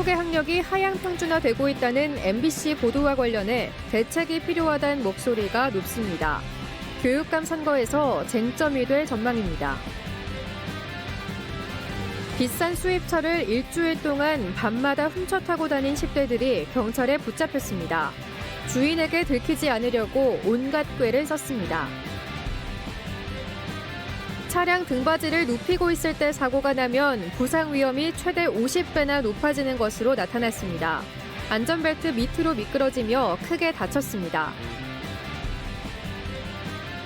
충북의 학력이 하향 평준화되고 있다는 MBC 보도와 관련해 대책이 필요하다는 목소리가 높습니다. 교육감 선거에서 쟁점이 될 전망입니다. 비싼 수입차를 일주일 동안 밤마다 훔쳐 타고 다닌 10대들이 경찰에 붙잡혔습니다. 주인에게 들키지 않으려고 온갖 꾀를 썼습니다. 차량 등받이를 눕히고 있을 때 사고가 나면 부상 위험이 최대 50배나 높아지는 것으로 나타났습니다. 안전벨트 밑으로 미끄러지며 크게 다쳤습니다.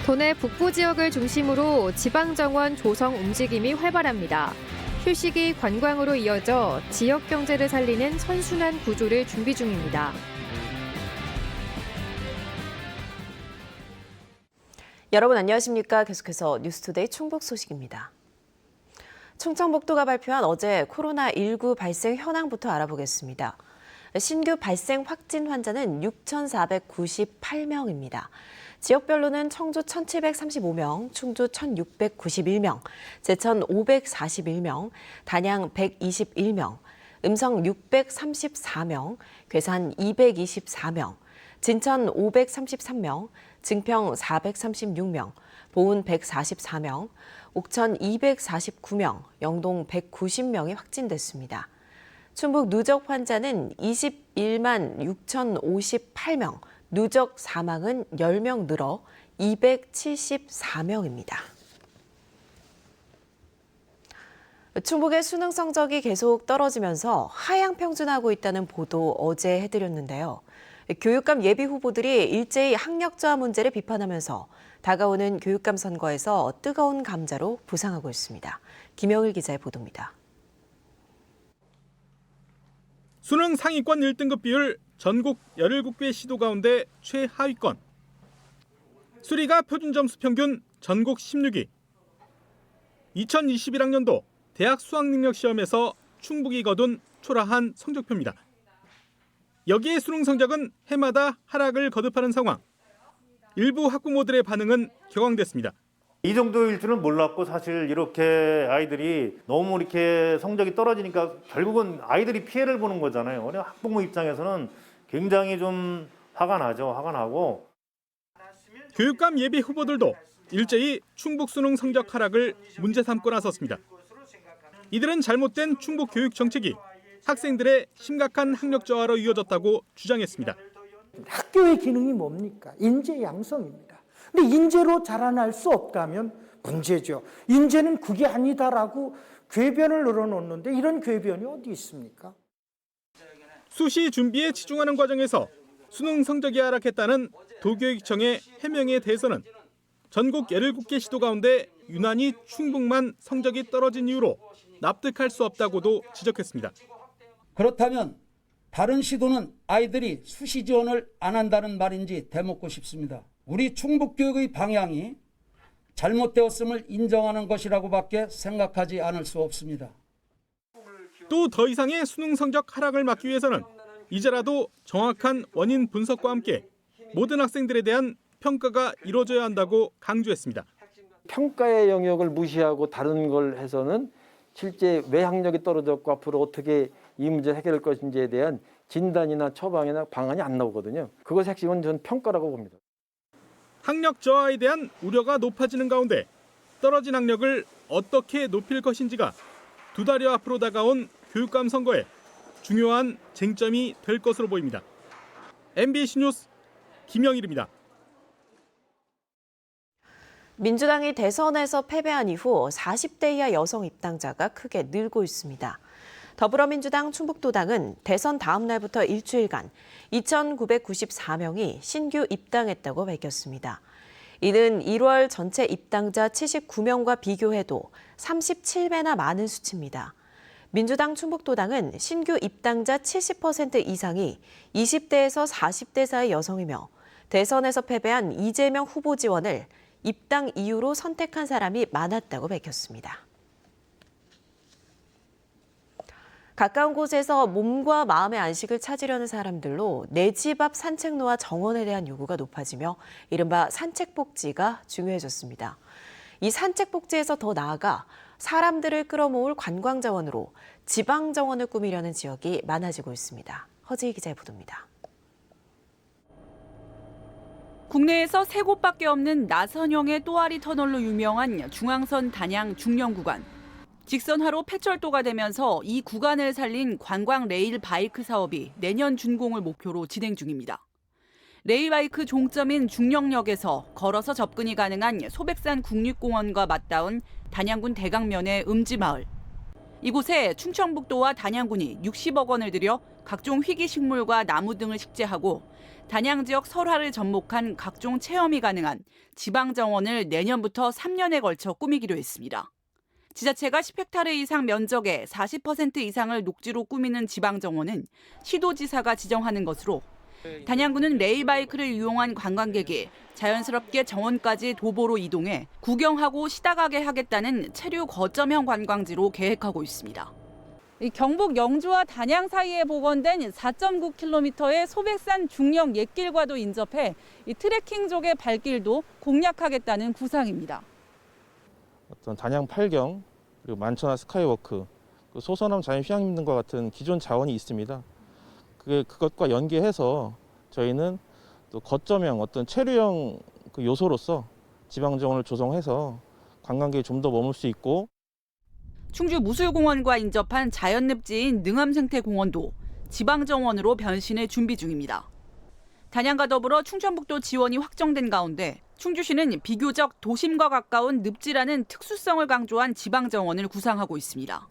도내 북부 지역을 중심으로 지방정원 조성 움직임이 활발합니다. 휴식이 관광으로 이어져 지역 경제를 살리는 선순환 구조를 준비 중입니다. 여러분 안녕하십니까? 계속해서 뉴스투데이 충북 소식입니다. 충청북도가 발표한 어제 코로나19 발생 현황부터 알아보겠습니다. 신규 발생 확진 환자는 6,498명입니다. 지역별로는 청주 1,735명, 충주 1,691명, 제천 541명, 단양 121명, 음성 634명, 괴산 224명, 진천 533명, 증평 436명, 보은 144명, 옥천 249명, 영동 190명이 확진됐습니다. 충북 누적 환자는 21만 6,058명, 누적 사망은 10명 늘어 274명입니다. 충북의 수능 성적이 계속 떨어지면서 하향 평준화하고 있다는 보도 어제 해드렸는데요. 교육감 예비 후보들이 일제히 학력 저하 문제를 비판하면서 다가오는 교육감 선거에서 뜨거운 감자로 부상하고 있습니다. 김영일 기자의 보도입니다. 수능 상위권 1등급 비율 전국 17개 시도 가운데 최하위권. 수리가 표준점수 평균 전국 16위. 2021학년도 대학 수학능력시험에서 충북이 거둔 초라한 성적표입니다. 여기에 수능 성적은 해마다 하락을 거듭하는 상황. 일부 학부모들의 반응은 격앙됐습니다. 이 정도일 줄은 몰랐고 사실 이렇게 아이들이 너무 이렇게 성적이 떨어지니까 결국은 아이들이 피해를 보는 거잖아요. 학부모 입장에서는 굉장히 좀 화가 나죠. 화가 나고. 교육감 예비 후보들도 일제히 충북 수능 성적 하락을 문제 삼고 나섰습니다. 이들은 잘못된 충북 교육 정책이 학생들의 심각한 학력 저하로 이어졌다고 주장했습니다. 학교의 기능이 뭡니까? 인재 양성입니다. 근데 인재로 자라날 수 없다면 문제죠. 인재는 그게 아니다라고 궤변을 늘어놓는데 이런 궤변이 어디 있습니까? 수시 준비에 치중하는 과정에서 수능 성적이 하락했다는 도교육청의 해명에 대해서는 전국 17개 시도 가운데 유난히 충북만 성적이 떨어진 이유로 납득할 수 없다고도 지적했습니다. 그렇다면 다른 시도는 아이들이 수시 지원을 안 한다는 말인지 되묻고 싶습니다. 우리 충북교육의 방향이 잘못되었음을 인정하는 것이라고밖에 생각하지 않을 수 없습니다. 또 더 이상의 수능 성적 하락을 막기 위해서는 이제라도 정확한 원인 분석과 함께 모든 학생들에 대한 평가가 이루어져야 한다고 강조했습니다. 평가의 영역을 무시하고 다른 걸 해서는 실제 왜 학력이 떨어졌고 앞으로 어떻게 이 문제를 해결할 것인지에 대한 진단이나 처방이나 방안이 안 나오거든요. 그것의 핵심은 저는 평가라고 봅니다. 학력 저하에 대한 우려가 높아지는 가운데 떨어진 학력을 어떻게 높일 것인지가 두 달여 앞으로 다가온 교육감 선거에 중요한 쟁점이 될 것으로 보입니다. MBC 뉴스 김영일입니다. 민주당이 대선에서 패배한 이후 40대 이하 여성 입당자가 크게 늘고 있습니다. 더불어민주당 충북도당은 대선 다음 날부터 일주일간 2,994명이 신규 입당했다고 밝혔습니다. 이는 1월 전체 입당자 79명과 비교해도 37배나 많은 수치입니다. 민주당 충북도당은 신규 입당자 70% 이상이 20대에서 40대 사이 여성이며 대선에서 패배한 이재명 후보 지원을 입당 이유로 선택한 사람이 많았다고 밝혔습니다. 가까운 곳에서 몸과 마음의 안식을 찾으려는 사람들로 내 집 앞 산책로와 정원에 대한 요구가 높아지며 이른바 산책복지가 중요해졌습니다. 이 산책복지에서 더 나아가 사람들을 끌어모을 관광자원으로 지방 정원을 꾸미려는 지역이 많아지고 있습니다. 허지희 기자의 보도입니다. 국내에서 세 곳밖에 없는 나선형의 또아리 터널로 유명한 중앙선 단양 중령 구간. 직선화로 폐철도가 되면서 이 구간을 살린 관광 레일 바이크 사업이 내년 준공을 목표로 진행 중입니다. 레일 바이크 종점인 중령역에서 걸어서 접근이 가능한 소백산 국립공원과 맞닿은 단양군 대강면의 음지마을. 이곳에 충청북도와 단양군이 60억 원을 들여 각종 희귀식물과 나무 등을 식재하고 단양 지역 설화를 접목한 각종 체험이 가능한 지방정원을 내년부터 3년에 걸쳐 꾸미기로 했습니다. 지자체가 10헥타르 이상 면적의 40% 이상을 녹지로 꾸미는 지방정원은 시도지사가 지정하는 것으로 단양군은 레일바이크를 이용한 관광객이 자연스럽게 정원까지 도보로 이동해 구경하고 시다가게 하겠다는 체류 거점형 관광지로 계획하고 있습니다. 경북 영주와 단양 사이에 복원된 4.9km의 소백산 중령 옛길과도 인접해 트레킹족의 발길도 공략하겠다는 구상입니다. 어떤 단양 팔경 그리고 만천하 스카이워크, 소선암 자연휴양림 등과 같은 기존 자원이 있습니다. 그것과 연계해서 저희는 또 거점형 어떤 체류형 요소로서 지방정원을 조성해서 관광객이 좀 더 머물 수 있고. 충주 무술공원과 인접한 자연늪지인 능암생태공원도 지방정원으로 변신을 준비 중입니다. 단양과 더불어 충청북도 지원이 확정된 가운데 충주시는 비교적 도심과 가까운 늪지라는 특수성을 강조한 지방정원을 구상하고 있습니다.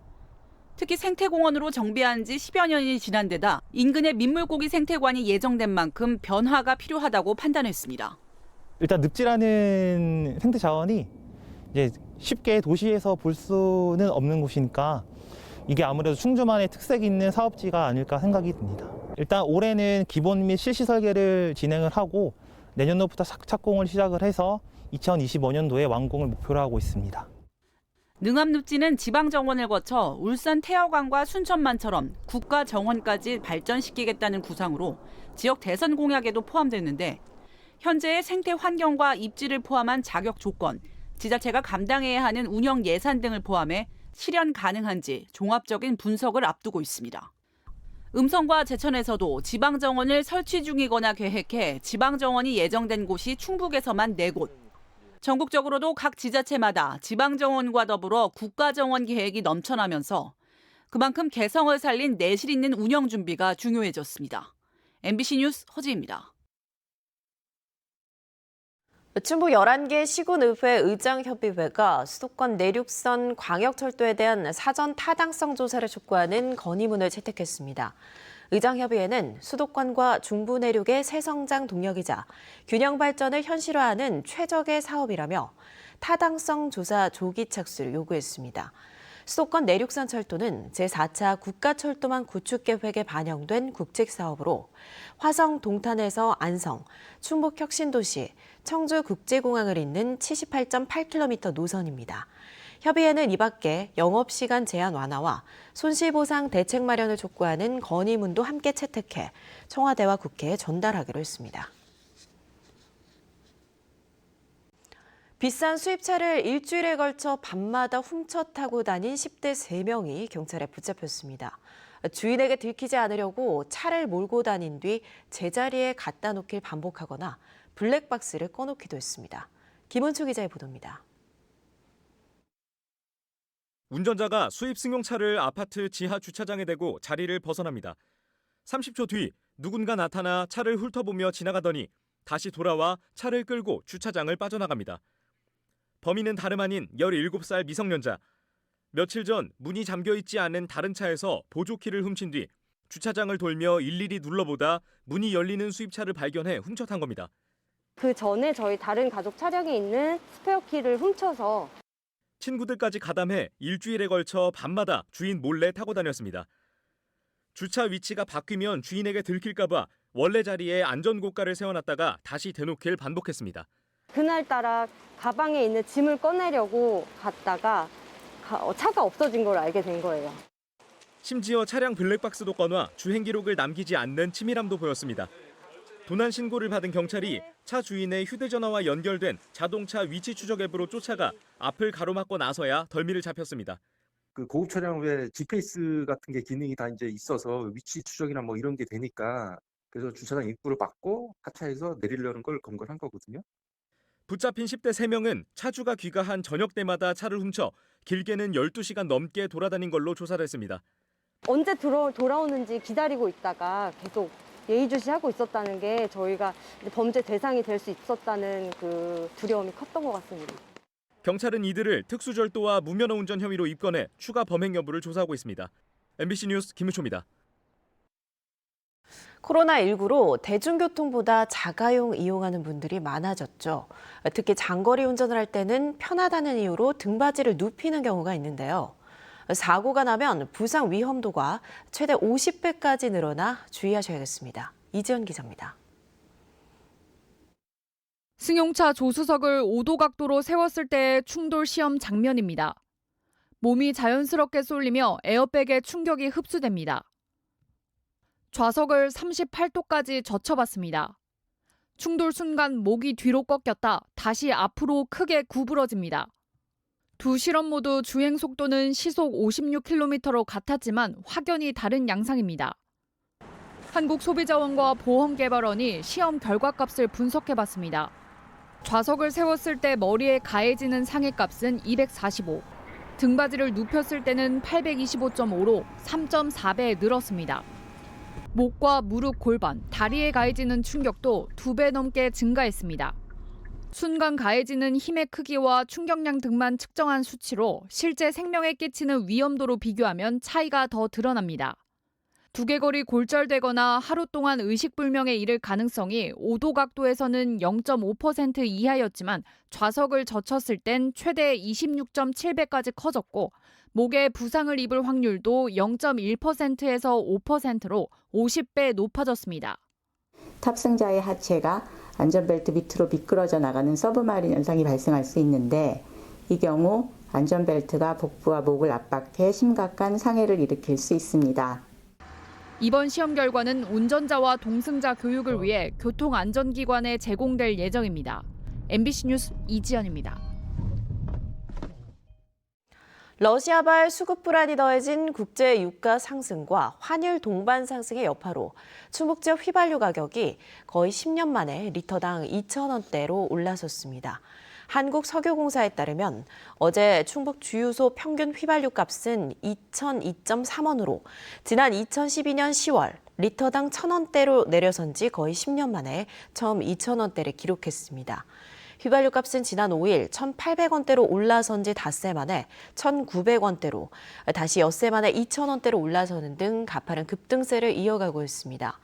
특히 생태공원으로 정비한 지 10여 년이 지난 데다 인근에 민물고기 생태관이 예정된 만큼 변화가 필요하다고 판단했습니다. 일단 늪지라는 생태 자원이 이제 쉽게 도시에서 볼 수는 없는 곳이니까 이게 아무래도 충주만의 특색 있는 사업지가 아닐까 생각이 듭니다. 일단 올해는 기본 및 실시 설계를 진행을 하고 내년도부터 착공을 시작을 해서 2025년도에 완공을 목표로 하고 있습니다. 능암늪지는 지방정원을 거쳐 울산 태화강과 순천만처럼 국가정원까지 발전시키겠다는 구상으로 지역 대선 공약에도 포함됐는데 현재의 생태 환경과 입지를 포함한 자격 조건, 지자체가 감당해야 하는 운영 예산 등을 포함해 실현 가능한지 종합적인 분석을 앞두고 있습니다. 음성과 제천에서도 지방정원을 설치 중이거나 계획해 지방정원이 예정된 곳이 충북에서만 4곳. 전국적으로도 각 지자체마다 지방정원과 더불어 국가정원 계획이 넘쳐나면서 그만큼 개성을 살린 내실 있는 운영 준비가 중요해졌습니다. MBC 뉴스 허지입니다. 충북 11개 시군의회 의장협의회가 수도권 내륙선 광역철도에 대한 사전 타당성 조사를 촉구하는 건의문을 채택했습니다. 의장협의회는 수도권과 중부 내륙의 새성장 동력이자 균형 발전을 현실화하는 최적의 사업이라며 타당성 조사 조기 착수를 요구했습니다. 수도권 내륙선 철도는 제4차 국가철도망 구축계획에 반영된 국책사업으로 화성 동탄에서 안성, 충북 혁신도시, 청주국제공항을 잇는 78.8km 노선입니다. 협의회는 이 밖에 영업시간 제한 완화와 손실보상 대책 마련을 촉구하는 건의문도 함께 채택해 청와대와 국회에 전달하기로 했습니다. 비싼 수입차를 일주일에 걸쳐 밤마다 훔쳐 타고 다닌 10대 3명이 경찰에 붙잡혔습니다. 주인에게 들키지 않으려고 차를 몰고 다닌 뒤 제자리에 갖다 놓길 반복하거나 블랙박스를 꺼놓기도 했습니다. 김은초 기자의 보도입니다. 운전자가 수입 승용차를 아파트 지하 주차장에 대고 자리를 벗어납니다. 30초 뒤 누군가 나타나 차를 훑어보며 지나가더니 다시 돌아와 차를 끌고 주차장을 빠져나갑니다. 범인은 다름 아닌 17살 미성년자. 며칠 전 문이 잠겨있지 않은 다른 차에서 보조키를 훔친 뒤 주차장을 돌며 일일이 눌러보다 문이 열리는 수입차를 발견해 훔쳐탄 겁니다. 그 전에 저희 다른 가족 차량에 있는 스페어키를 훔쳐서 친구들까지 가담해 일주일에 걸쳐 밤마다 주인 몰래 타고 다녔습니다. 주차 위치가 바뀌면 주인에게 들킬까 봐 원래 자리에 안전고가를 세워놨다가 다시 대놓길 반복했습니다. 그날따라 가방에 있는 짐을 꺼내려고 갔다가 차가 없어진 걸 알게 된 거예요. 심지어 차량 블랙박스도 꺼놔 주행 기록을 남기지 않는 치밀함도 보였습니다. 도난 신고를 받은 경찰이 차 주인의 휴대전화와 연결된 자동차 위치 추적 앱으로 쫓아가 앞을 가로막고 나서야 덜미를 잡혔습니다. 그 고급 차량 왜 GPS 같은 게 기능이 다 이제 있어서 위치 추적이나 뭐 이런 게 되니까 그래서 주차장 입구를 막고 하차해서 내리려는 걸 검거한 거거든요. 붙잡힌 10대 3명은 차주가 귀가한 저녁 때마다 차를 훔쳐 길게는 12시간 넘게 돌아다닌 걸로 조사를 했습니다. 언제 돌아오는지 기다리고 있다가 계속 예의주시하고 있었다는 게 저희가 범죄 대상이 될 수 있었다는 그 두려움이 컸던 것 같습니다. 경찰은 이들을 특수절도와 무면허 운전 혐의로 입건해 추가 범행 여부를 조사하고 있습니다. MBC 뉴스 김우초입니다. 코로나19로 대중교통보다 자가용 이용하는 분들이 많아졌죠. 특히 장거리 운전을 할 때는 편하다는 이유로 등받이를 눕히는 경우가 있는데요. 사고가 나면 부상 위험도가 최대 50배까지 늘어나 주의하셔야겠습니다. 이지연 기자입니다. 승용차 조수석을 5도 각도로 세웠을 때의 충돌 시험 장면입니다. 몸이 자연스럽게 쏠리며 에어백에 충격이 흡수됩니다. 좌석을 38도까지 젖혀봤습니다. 충돌 순간 목이 뒤로 꺾였다 다시 앞으로 크게 구부러집니다. 두 실험 모두 주행 속도는 시속 56km로 같았지만 확연히 다른 양상입니다. 한국소비자원과 보험개발원이 시험 결과값을 분석해봤습니다. 좌석을 세웠을 때 머리에 가해지는 상해값은 245, 등받이를 눕혔을 때는 825.5로 3.4배 늘었습니다. 목과 무릎, 골반, 다리에 가해지는 충격도 2배 넘게 증가했습니다. 순간 가해지는 힘의 크기와 충격량 등만 측정한 수치로 실제 생명에 끼치는 위험도로 비교하면 차이가 더 드러납니다. 두개골이 골절되거나 하루 동안 의식불명에 이를 가능성이 5도 각도에서는 0.5% 이하였지만 좌석을 젖혔을 땐 최대 26.7배까지 커졌고 목에 부상을 입을 확률도 0.1%에서 5%로 50배 높아졌습니다. 탑승자의 하체가 안전벨트 밑으로 미끄러져 나가는 서브마린 현상이 발생할 수 있는데 이 경우 안전벨트가 복부와 목을 압박해 심각한 상해를 일으킬 수 있습니다. 이번 시험 결과는 운전자와 동승자 교육을 위해 교통안전기관에 제공될 예정입니다. MBC 뉴스 이지연입니다. 러시아발 수급 불안이 더해진 국제 유가 상승과 환율 동반 상승의 여파로 충북 지역 휘발유 가격이 거의 10년 만에 리터당 2,000원대로 올라섰습니다. 한국석유공사에 따르면 어제 충북 주유소 평균 휘발유 값은 2,002.3원으로 지난 2012년 10월 리터당 1,000원대로 내려선 지 거의 10년 만에 처음 2,000원대를 기록했습니다. 휘발유 값은 지난 5일 1,800원대로 올라선 지 닷새 만에 1,900원대로 다시 엿새 만에 2,000원대로 올라서는 등 가파른 급등세를 이어가고 있습니다.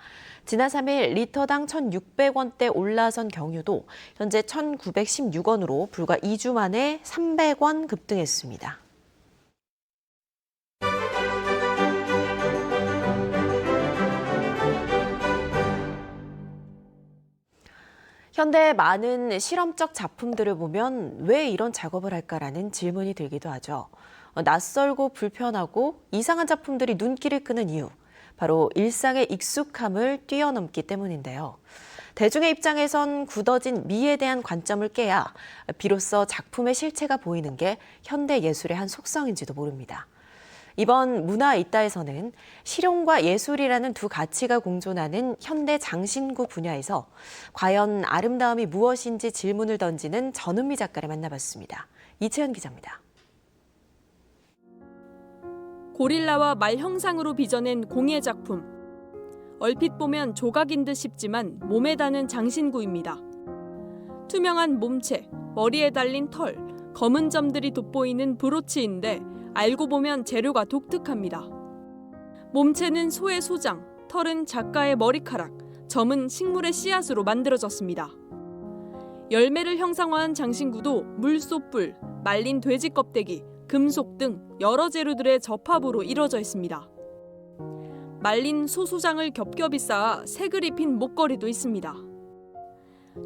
지난 3일 리터당 1,600원대 올라선 경유도 현재 1,916원으로 불과 2주 만에 300원 급등했습니다. 현대의 많은 실험적 작품들을 보면 왜 이런 작업을 할까라는 질문이 들기도 하죠. 낯설고 불편하고 이상한 작품들이 눈길을 끄는 이유. 바로 일상의 익숙함을 뛰어넘기 때문인데요. 대중의 입장에선 굳어진 미에 대한 관점을 깨야 비로소 작품의 실체가 보이는 게 현대 예술의 한 속성인지도 모릅니다. 이번 문화 있다에서는 실용과 예술이라는 두 가치가 공존하는 현대 장신구 분야에서 과연 아름다움이 무엇인지 질문을 던지는 전은미 작가를 만나봤습니다. 이채연 기자입니다. 고릴라와 말 형상으로 빚어낸 공예 작품. 얼핏 보면 조각인 듯 싶지만 몸에 다는 장신구입니다. 투명한 몸체, 머리에 달린 털, 검은 점들이 돋보이는 브로치인데 알고 보면 재료가 독특합니다. 몸체는 소의 소장, 털은 작가의 머리카락, 점은 식물의 씨앗으로 만들어졌습니다. 열매를 형상화한 장신구도 물소뿔, 말린 돼지 껍데기, 금속 등 여러 재료들의 접합으로 이루어져 있습니다. 말린 소소장을 겹겹이 쌓아 색을 입힌 목걸이도 있습니다.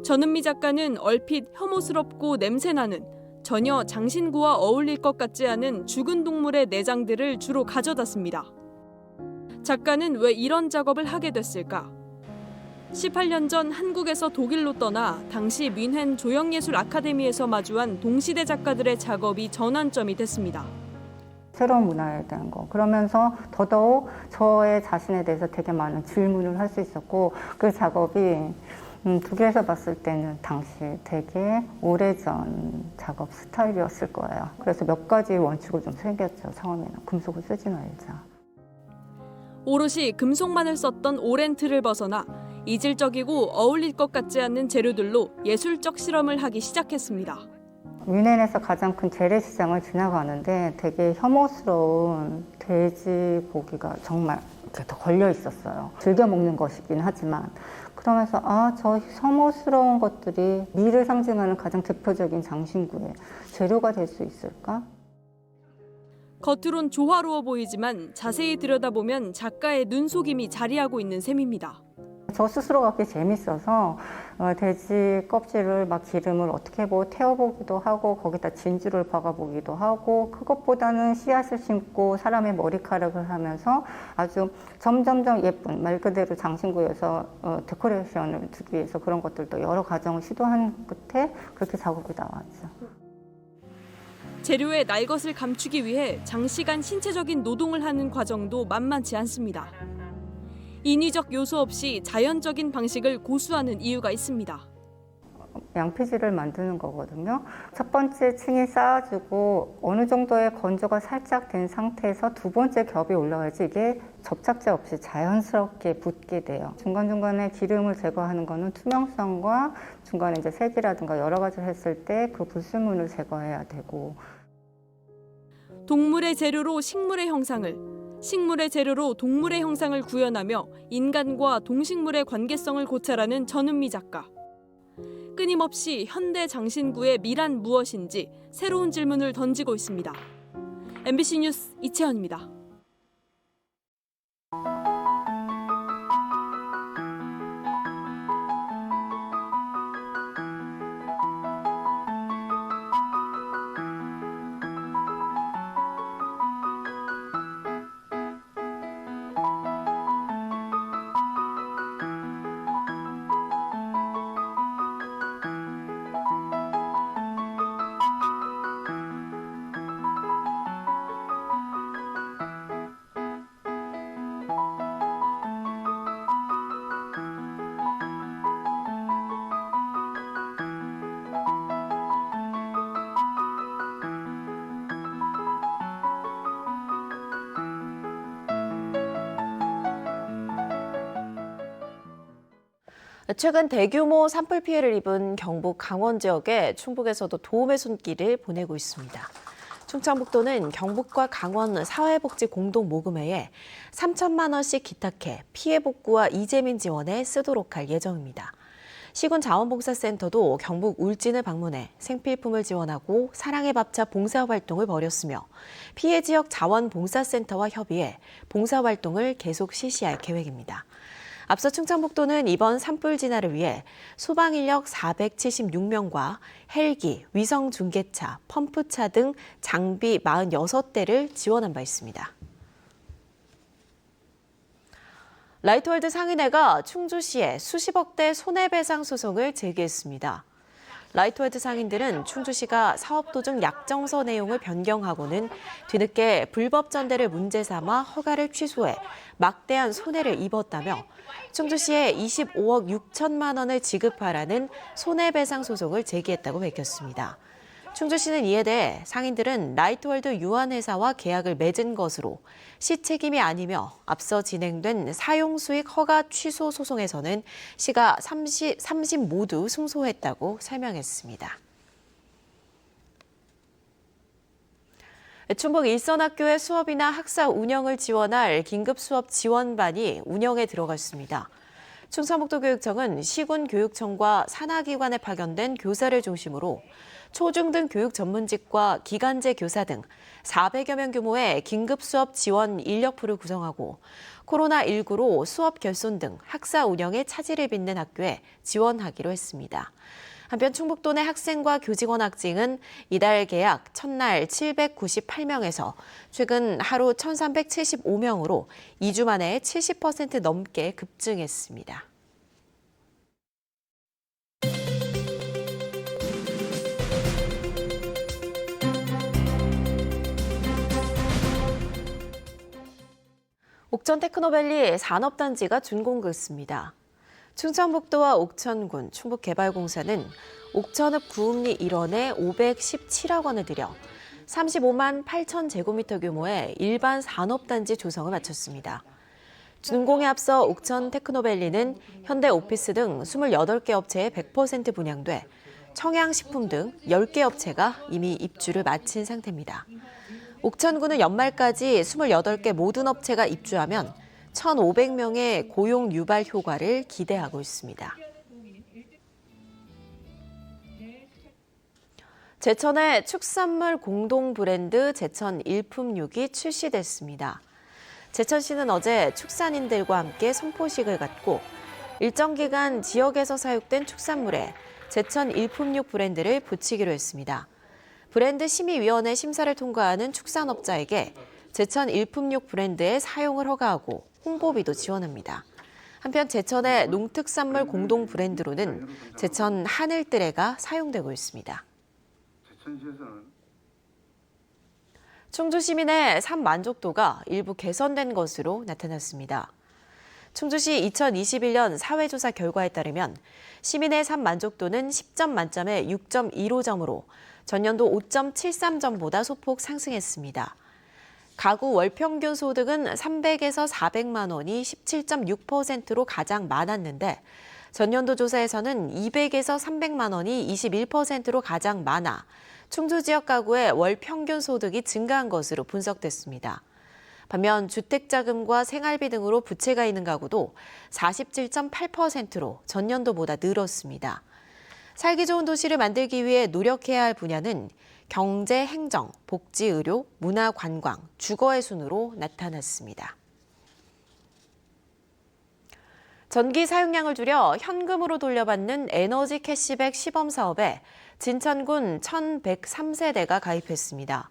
전은미 작가는 얼핏 혐오스럽고 냄새나는 전혀 장신구와 어울릴 것 같지 않은 죽은 동물의 내장들을 주로 가져다 씁니다. 작가는 왜 이런 작업을 하게 됐을까? 18년 전 한국에서 독일로 떠나 당시 뮌헨 조형예술 아카데미에서 마주한 동시대 작가들의 작업이 전환점이 됐습니다. 새로운 문화에 대한 거. 그러면서 더더욱 저의 자신에 대해서 되게 많은 질문을 할 수 있었고 그 작업이 독일에서 봤을 때는 당시 되게 오래전 작업 스타일이었을 거예요. 그래서 몇 가지 원칙을 좀 새겼죠. 처음에는 금속을 쓰지 말자. 오롯이 금속만을 썼던 오랜 틀을 벗어나 이질적이고 어울릴 것 같지 않는 재료들로 예술적 실험을 하기 시작했습니다. 뮌헨에서 가장 큰 재래시장을 지나가는데 되게 혐오스러운 돼지고기가 정말 이렇게 더 걸려 있었어요. 즐겨 먹는 것이긴 하지만 그러면서 저 혐오스러운 것들이 미를 상징하는 가장 대표적인 장신구의 재료가 될 수 있을까? 겉으론 조화로워 보이지만 자세히 들여다보면 작가의 눈속임이 자리하고 있는 셈입니다. 저 스스로가 그게 재밌어서 돼지 껍질을 막 기름을 어떻게 태워보기도 하고 거기다 진주를 박아보기도 하고 그것보다는 씨앗을 심고 사람의 머리카락을 하면서 아주 점점점 예쁜 말 그대로 장신구에서 데코레이션을 주기 위해서 그런 것들도 여러 과정을 시도한 끝에 그렇게 작업이 나왔죠. 재료의 날 것을 감추기 위해 장시간 신체적인 노동을 하는 과정도 만만치 않습니다. 인위적 요소 없이 자연적인 방식을 고수하는 이유가 있습니다. 양피지를 만드는 거거든요. 첫 번째 층이 쌓아주고 어느 정도의 건조가 살짝 된 상태에서 두 번째 겹이 올라가야지 이게 접착제 없이 자연스럽게 붙게 돼요. 중간중간에 기름을 제거하는 거는 투명성과 중간에 이제 색이라든가 여러 가지를 했을 때 그 불순물을 제거해야 되고. 동물의 재료로 식물의 형상을, 식물의 재료로 동물의 형상을 구현하며 인간과 동식물의 관계성을 고찰하는 전은미 작가. 끊임없이 현대 장신구의 미란 무엇인지 새로운 질문을 던지고 있습니다. MBC 뉴스 이채연입니다. 최근 대규모 산불 피해를 입은 경북 강원 지역에 충북에서도 도움의 손길을 보내고 있습니다. 충청북도는 경북과 강원 사회복지 공동모금회에 3천만 원씩 기탁해 피해 복구와 이재민 지원에 쓰도록 할 예정입니다. 시군자원봉사센터도 경북 울진을 방문해 생필품을 지원하고 사랑의 밥차 봉사활동을 벌였으며 피해 지역 자원봉사센터와 협의해 봉사활동을 계속 실시할 계획입니다. 앞서 충청북도는 이번 산불 진화를 위해 소방인력 476명과 헬기, 위성중계차, 펌프차 등 장비 46대를 지원한 바 있습니다. 라이트월드 상인회가 충주시에 수십억 대 손해배상 소송을 제기했습니다. 라이트월드 상인들은 충주시가 사업도중 약정서 내용을 변경하고는 뒤늦게 불법 전대를 문제 삼아 허가를 취소해 막대한 손해를 입었다며 충주시에 25억 6천만 원을 지급하라는 손해배상 소송을 제기했다고 밝혔습니다. 충주시는 이에 대해 상인들은 라이트월드 유한회사와 계약을 맺은 것으로 시 책임이 아니며 앞서 진행된 사용수익 허가 취소 소송에서는 시가 30 모두 승소했다고 설명했습니다. 충북 일선학교의 수업이나 학사 운영을 지원할 긴급 수업 지원반이 운영에 들어갔습니다. 충청북도교육청은 시군교육청과 산하기관에 파견된 교사를 중심으로 초중등 교육 전문직과 기간제 교사 등 400여 명 규모의 긴급 수업 지원 인력풀을 구성하고 코로나19로 수업 결손 등 학사 운영에 차질을 빚는 학교에 지원하기로 했습니다. 한편 충북도 내 학생과 교직원 학증은 이달 개학 첫날 798명에서 최근 하루 1,375명으로 2주 만에 70% 넘게 급증했습니다. 옥천 테크노밸리 산업단지가 준공됐습니다. 충청북도와 옥천군 충북개발공사는 옥천읍 구읍리 1원에 517억 원을 들여 35만 8천 제곱미터 규모의 일반 산업단지 조성을 마쳤습니다. 준공에 앞서 옥천 테크노밸리는 현대 오피스 등 28개 업체에 100% 분양돼 청양식품 등 10개 업체가 이미 입주를 마친 상태입니다. 옥천군은 연말까지 28개 모든 업체가 입주하면 1,500명의 고용 유발 효과를 기대하고 있습니다. 제천의 축산물 공동 브랜드 제천 일품육이 출시됐습니다. 제천시는 어제 축산인들과 함께 선포식을 갖고 일정 기간 지역에서 사육된 축산물에 제천 일품육 브랜드를 붙이기로 했습니다. 브랜드 심의위원회 심사를 통과하는 축산업자에게 제천 일품육 브랜드의 사용을 허가하고 홍보비도 지원합니다. 한편 제천의 농특산물 공동 브랜드로는 제천 하늘뜨레가 사용되고 있습니다. 충주 시민의 삶 만족도가 일부 개선된 것으로 나타났습니다. 충주시 2021년 사회조사 결과에 따르면 시민의 삶 만족도는 10점 만점에 6.15점으로 전년도 5.73점보다 소폭 상승했습니다. 가구 월평균 소득은 300에서 400만 원이 17.6%로 가장 많았는데 전년도 조사에서는 200에서 300만 원이 21%로 가장 많아 충주 지역 가구의 월 평균 소득이 증가한 것으로 분석됐습니다. 반면 주택자금과 생활비 등으로 부채가 있는 가구도 47.8%로 전년도보다 늘었습니다. 살기 좋은 도시를 만들기 위해 노력해야 할 분야는 경제, 행정, 복지, 의료, 문화, 관광, 주거의 순으로 나타났습니다. 전기 사용량을 줄여 현금으로 돌려받는 에너지 캐시백 시범 사업에 진천군 1,103세대가 가입했습니다.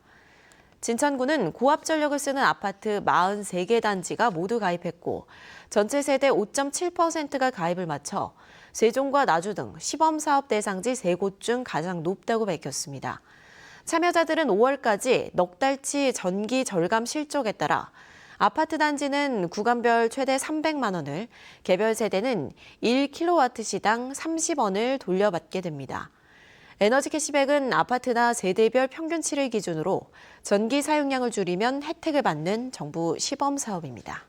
진천군은 고압 전력을 쓰는 아파트 43개 단지가 모두 가입했고 전체 세대 5.7%가 가입을 마쳐 세종과 나주 등 시범 사업 대상지 3곳 중 가장 높다고 밝혔습니다. 참여자들은 5월까지 넉 달치 전기 절감 실적에 따라 아파트 단지는 구간별 최대 300만 원을, 개별 세대는 1kW시당 30원을 돌려받게 됩니다. 에너지 캐시백은 아파트나 세대별 평균치를 기준으로 전기 사용량을 줄이면 혜택을 받는 정부 시범 사업입니다.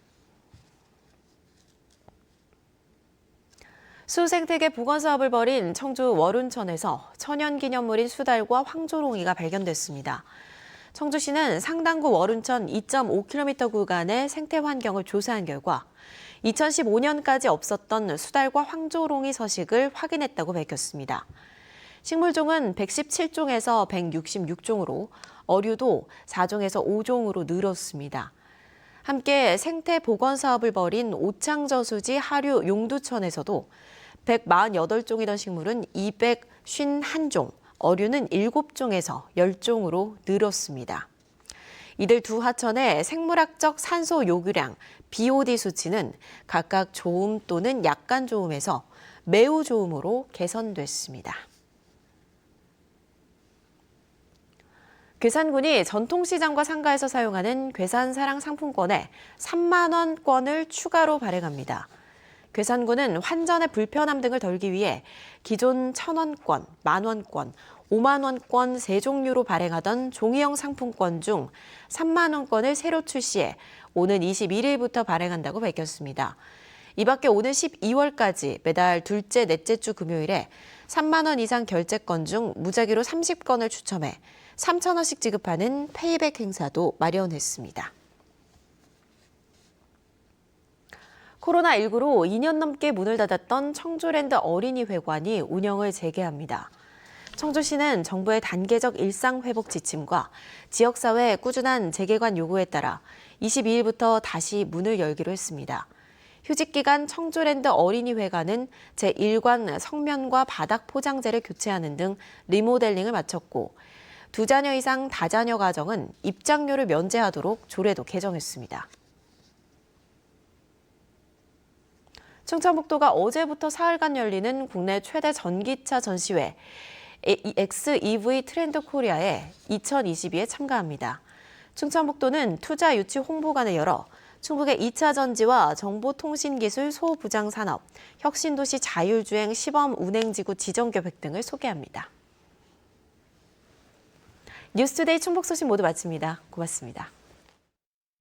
수생태계 복원 사업을 벌인 청주 월운천에서 천연기념물인 수달과 황조롱이가 발견됐습니다. 청주시는 상당구 월운천 2.5km 구간의 생태 환경을 조사한 결과 2015년까지 없었던 수달과 황조롱이 서식을 확인했다고 밝혔습니다. 식물종은 117종에서 166종으로 어류도 4종에서 5종으로 늘었습니다. 함께 생태 복원 사업을 벌인 오창저수지 하류 용두천에서도 148종이던 식물은 251종, 어류는 7종에서 10종으로 늘었습니다. 이들 두 하천의 생물학적 산소 요구량, BOD 수치는 각각 좋음 또는 약간 좋음에서 매우 좋음으로 개선됐습니다. 괴산군이 전통시장과 상가에서 사용하는 괴산사랑 상품권에 3만 원권을 추가로 발행합니다. 괴산군은 환전의 불편함 등을 덜기 위해 기존 1,000원권, 만원권, 5만 원권 세 종류로 발행하던 종이형 상품권 중 3만 원권을 새로 출시해 오는 21일부터 발행한다고 밝혔습니다. 이 밖에 오는 12월까지 매달 둘째, 넷째 주 금요일에 3만 원 이상 결제권 중 무작위로 30건을 추첨해 3,000원씩 지급하는 페이백 행사도 마련했습니다. 코로나19로 2년 넘게 문을 닫았던 청주랜드 어린이회관이 운영을 재개합니다. 청주시는 정부의 단계적 일상회복 지침과 지역사회의 꾸준한 재개관 요구에 따라 22일부터 다시 문을 열기로 했습니다. 휴직기간 청주랜드 어린이회관은 제1관 성면과 바닥 포장재를 교체하는 등 리모델링을 마쳤고 2자녀 이상 다자녀 가정은 입장료를 면제하도록 조례도 개정했습니다. 충청북도가 어제부터 사흘간 열리는 국내 최대 전기차 전시회 XEV 트렌드 코리아에 2022에 참가합니다. 충청북도는 투자 유치 홍보관을 열어 충북의 2차 전지와 정보통신기술 소부장산업, 혁신도시 자율주행 시범 운행지구 지정 계획 등을 소개합니다. 뉴스투데이 충북 소식 모두 마칩니다. 고맙습니다.